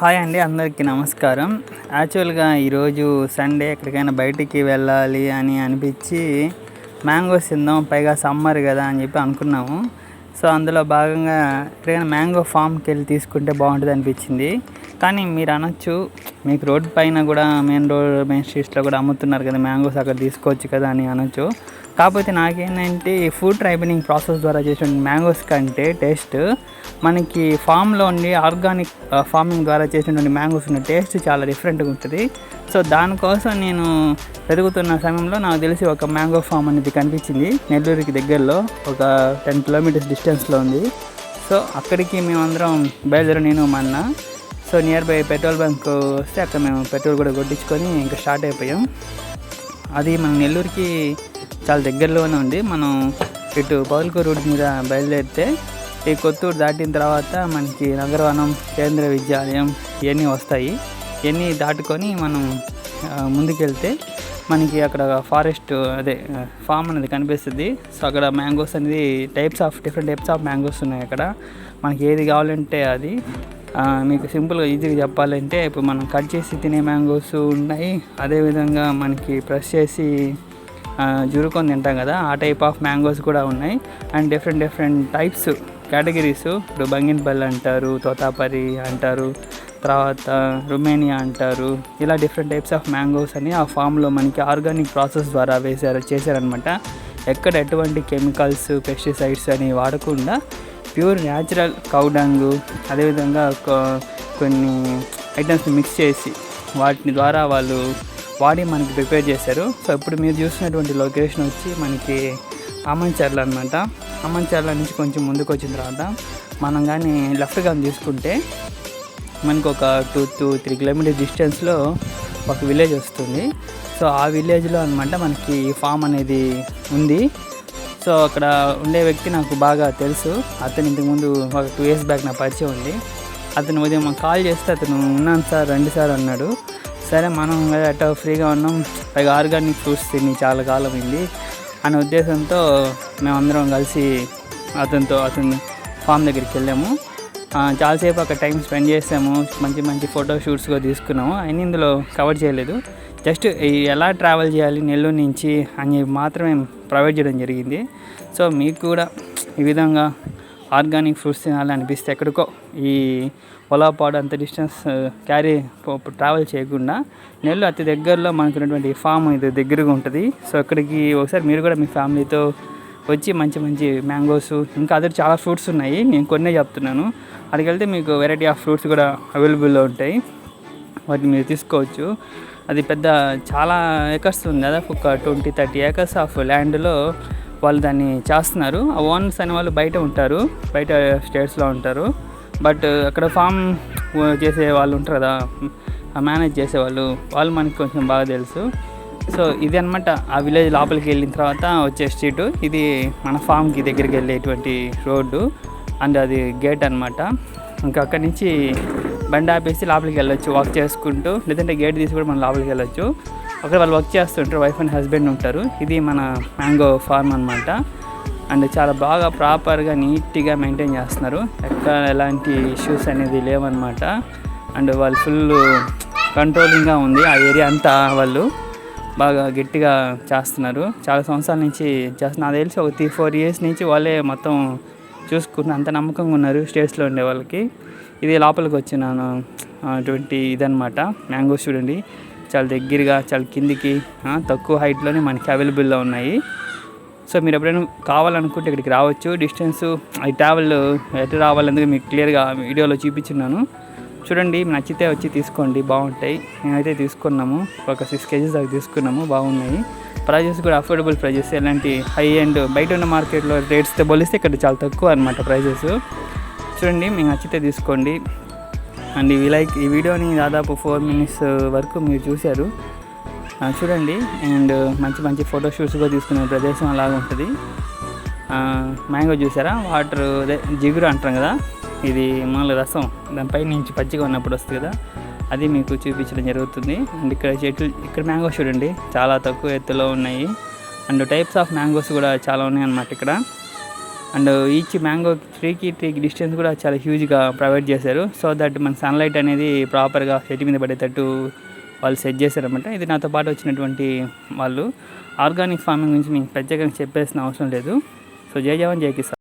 Hi అండి, అందరికీ నమస్కారం. యాక్చువల్గా ఈరోజు సండే ఎక్కడికైనా బయటికి వెళ్ళాలి అని అనిపించి మ్యాంగోస్ తిందాం, పైగా సమ్మర్ కదా అని చెప్పి అనుకున్నాము. సో అందులో భాగంగా ఎక్కడికైనా మ్యాంగో ఫామ్కి వెళ్ళి తీసుకుంటే బాగుంటుంది అనిపించింది. కానీ మీరు అనొచ్చు, మీకు రోడ్డు పైన కూడా మెయిన్ స్ట్రీట్స్లో కూడా అమ్ముతున్నారు కదా మ్యాంగోస్, అక్కడ తీసుకోవచ్చు కదా అని అనొచ్చు. కాకపోతే నాకేంటంటే ఫుడ్ రైపెనింగ్ ప్రాసెస్ ద్వారా చేసిన మ్యాంగోస్ కంటే టేస్ట్ మనకి ఫామ్లో ఉండి ఆర్గానిక్ ఫార్మింగ్ ద్వారా చేసినటువంటి మ్యాంగోస్ ఉన్న టేస్ట్ చాలా డిఫరెంట్గా ఉంటుంది. సో దానికోసం నేను పెరుగుతున్న సమయంలో నాకు తెలిసి ఒక మ్యాంగో ఫామ్ అనేది కనిపించింది. నెల్లూరుకి దగ్గరలో ఒక 10 కిలోమీటర్స్ డిస్టెన్స్లో ఉంది. సో అక్కడికి మేమందరం బయలుదేరి, నేను మా అన్న. So near by petrol bunk వస్తే అక్కడ మేము పెట్రోల్ కూడా కొట్టించుకొని ఇంకా స్టార్ట్ అయిపోయాం. అది మన నెల్లూరుకి చాలా దగ్గరలోనే ఉంది. మనం ఇటు పౌల్కూరు రూట్ మీద బయలుదేరితే ఈ కొత్తూరు దాటిన తర్వాత మనకి నగరవనం, కేంద్ర విద్యాలయం ఇవన్నీ వస్తాయి. ఇవన్నీ దాటుకొని మనం ముందుకెళ్తే మనకి అక్కడ ఫారెస్ట్ ఫామ్ అనేది కనిపిస్తుంది. సో అక్కడ మ్యాంగోస్ అనేది డిఫరెంట్ టైప్స్ ఆఫ్ మ్యాంగోస్ ఉన్నాయి. అక్కడ మనకి ఏది కావాలంటే అది. మీకు సింపుల్గా ఈజీగా చెప్పాలంటే ఇప్పుడు మనం కట్ చేసి తినే మ్యాంగోస్ ఉన్నాయి, అదేవిధంగా మనకి ప్రెస్ చేసి జురుకొని తింటాం కదా, ఆ టైప్ ఆఫ్ మ్యాంగోస్ కూడా ఉన్నాయి. అండ్ డిఫరెంట్ టైప్స్ కేటగిరీస్, ఇప్పుడు బంగినపల్లి అంటారు, తోతాపరి అంటారు, తర్వాత రుమేనియా అంటారు. ఇలా డిఫరెంట్ టైప్స్ ఆఫ్ మ్యాంగోస్ అని ఆ ఫామ్లో మనకి ఆర్గానిక్ ప్రాసెస్ ద్వారా చేశారనమాట. ఎక్కడ ఎటువంటి కెమికల్స్, పెస్టిసైడ్స్ అని వాడకుండా ప్యూర్ న్యాచురల్ కౌ డంగు, అదేవిధంగా కొన్ని ఐటమ్స్ని మిక్స్ చేసి వాటిని ద్వారా వాళ్ళు వాడి మనకి ప్రిపేర్ చేశారు. సో ఇప్పుడు మీరు చూసినటువంటి లొకేషన్ వచ్చి మనకి అమంచర్ల అనమాట. అమంచర్ల నుంచి కొంచెం ముందుకు వచ్చిన తర్వాత మనం కానీ లెఫ్ట్ కానీ తీసుకుంటే మనకు ఒక 2 to 3 కిలోమీటర్స్ డిస్టెన్స్లో ఒక విలేజ్ వస్తుంది. సో ఆ విలేజ్లో అనమాట మనకి ఫామ్ అనేది ఉంది. సో అక్కడ ఉండే వ్యక్తి నాకు బాగా తెలుసు. అతను ఇంతకుముందు ఒక 2 years బ్యాక్ నా పరిచయం ఉంది. అతను ఉదయం కాల్ చేస్తే అతను ఉన్నాను సార్, రండి సార్ అన్నాడు. సరే మనం అట్లా ఫ్రీగా ఉన్నాం, పైగా ఆర్గానిక్ ఫ్రూట్స్ తిని చాలా కాలం అయింది అనే ఉద్దేశంతో మేమందరం కలిసి అతని ఫామ్ దగ్గరికి వెళ్ళాము. చాలాసేపు అక్కడ టైం స్పెండ్ చేసాము, మంచి ఫోటో షూట్స్ కూడా తీసుకున్నాము. అయినా ఇందులో కవర్ చేయలేదు. జస్ట్ ఎలా ట్రావెల్ చేయాలి నెల్లూరు నుంచి అని మాత్రమే ప్రొవైడ్ చేయడం జరిగింది. సో మీకు కూడా ఈ విధంగా ఆర్గానిక్ ఫ్రూట్స్ తినాలని అనిపిస్తే ఎక్కడికో ఈ పొలాపాడు అంత డిస్టెన్స్ ట్రావెల్ చేయకుండా నెల్లూరు అతి దగ్గరలో మనకున్నటువంటి ఫామ్ ఇది దగ్గరగా ఉంటుంది. సో అక్కడికి ఒకసారి మీరు కూడా మీ ఫ్యామిలీతో వచ్చి మంచి మ్యాంగోస్, ఇంకా అదర్ చాలా ఫ్రూట్స్ ఉన్నాయి, నేను కొన్నే చెప్తున్నాను. అక్కడికి వెళ్తే మీకు వెరైటీ ఆఫ్ ఫ్రూట్స్ కూడా అవైలబుల్లో ఉంటాయి, వాటిని మీరు తీసుకోవచ్చు. అది చాలా ఏకర్స్ ఉంది కదా, ఒక 20-30 acres ఆఫ్ ల్యాండ్లో వాళ్ళు దాన్ని చేస్తున్నారు. ఆ ఓనర్స్ అనే వాళ్ళు బయట స్టేట్స్లో ఉంటారు. బట్ అక్కడ ఫామ్ చేసే వాళ్ళు ఉంటారు కదా, మేనేజ్ చేసేవాళ్ళు, వాళ్ళు మనకి కొంచెం బాగా తెలుసు. సో ఇది అనమాట ఆ విలేజ్ లోపలికి వెళ్ళిన తర్వాత వచ్చే స్ట్రీటు. ఇది మన ఫామ్కి దగ్గరికి వెళ్ళేటువంటి రోడ్డు అండ్ అది గేట్ అనమాట. ఇంకా అక్కడి నుంచి బండి ఆపేసి లోపలికి వెళ్ళొచ్చు వాక్ చేసుకుంటూ, లేదంటే గేట్ తీసి కూడా మనం లోపలికి వెళ్ళొచ్చు. అక్కడ వాళ్ళు వర్క్ చేస్తుంటారు, వైఫ్ అండ్ హస్బెండ్ ఉంటారు. ఇది మన మ్యాంగో ఫార్మ్ అనమాట. అండ్ చాలా బాగా ప్రాపర్గా నీట్గా మెయింటైన్ చేస్తున్నారు, ఎక్కడ ఎలాంటి ఇష్యూస్ అనేది లేవన్నమాట. అండ్ వాళ్ళు ఫుల్ కంట్రోలింగ్గా ఉంది ఆ ఏరియా అంతా. వాళ్ళు బాగా గట్టిగా చేస్తున్నారు, చాలా సంవత్సరాల నుంచి చేస్తున్నారు. నాకు తెలిసి ఒక 3-4 years నుంచి వాళ్ళే మొత్తం చూసుకున్న అంత నమ్మకంగా ఉన్నారు స్టేట్స్లో ఉండే వాళ్ళకి. ఇది లోపలికి వచ్చినాను ఇదనమాట మ్యాంగోస్. చూడండి చాలా దగ్గరగా, చాలా కిందికి, తక్కువ హైట్లోనే మనకి అవైలబుల్లో ఉన్నాయి. సో మీరు ఎప్పుడైనా కావాలనుకుంటే ఇక్కడికి రావచ్చు. డిస్టెన్స్ అది ట్రావెల్ ఎటు రావాలందుకు మీకు క్లియర్గా వీడియోలో చూపించున్నాను. చూడండి, నచ్చితే వచ్చి తీసుకోండి, బాగుంటాయి. మేమైతే తీసుకున్నాము, ఒక 6 kgs దాకా తీసుకున్నాము, బాగున్నాయి. ప్రైజెస్ కూడా అఫోర్డబుల్ ప్రైజెస్, ఎలాంటి హై అండ్ బయట ఉన్న మార్కెట్లో రేట్స్తో పోలిస్తే ఇక్కడ చాలా తక్కువ అనమాట ప్రైజెస్. చూడండి, మీకు నచ్చితే తీసుకోండి. అండ్ ఈ వీడియోని దాదాపు 4 minutes వరకు మీరు చూశారు. చూడండి, అండ్ మంచి ఫోటో షూట్స్ కూడా తీసుకునే ప్రదేశం అలాగా ఉంటుంది. మ్యాంగో చూసారా, వాటర్ జిగురు అంటాం కదా, ఇది మామూలు రసం దానిపై నుంచి పచ్చిగా ఉన్నప్పుడు వస్తుంది కదా, అది మీకు చూపించడం జరుగుతుంది. అండ్ ఇక్కడ మ్యాంగోస్ చూడండి చాలా తక్కువ ఎత్తులో ఉన్నాయి. అండ్ టైప్స్ ఆఫ్ మ్యాంగోస్ కూడా చాలా ఉన్నాయి అన్నమాట ఇక్కడ. అండ్ ఈచ్ మ్యాంగో ట్రీకి డిస్టెన్స్ కూడా చాలా హ్యూజ్గా ప్రొవైడ్ చేశారు. సో దట్ మన సన్లైట్ అనేది ప్రాపర్గా చెట్టు మీద పడేటట్టు వాళ్ళు సెట్ చేశారనమాట. ఇది నాతో పాటు వచ్చినటువంటి వాళ్ళు. ఆర్గానిక్ ఫార్మింగ్ గురించి మీకు ప్రత్యేకంగా చెప్పేసిన అవసరం లేదు. సో జై జవాన్ జై కిసాన్.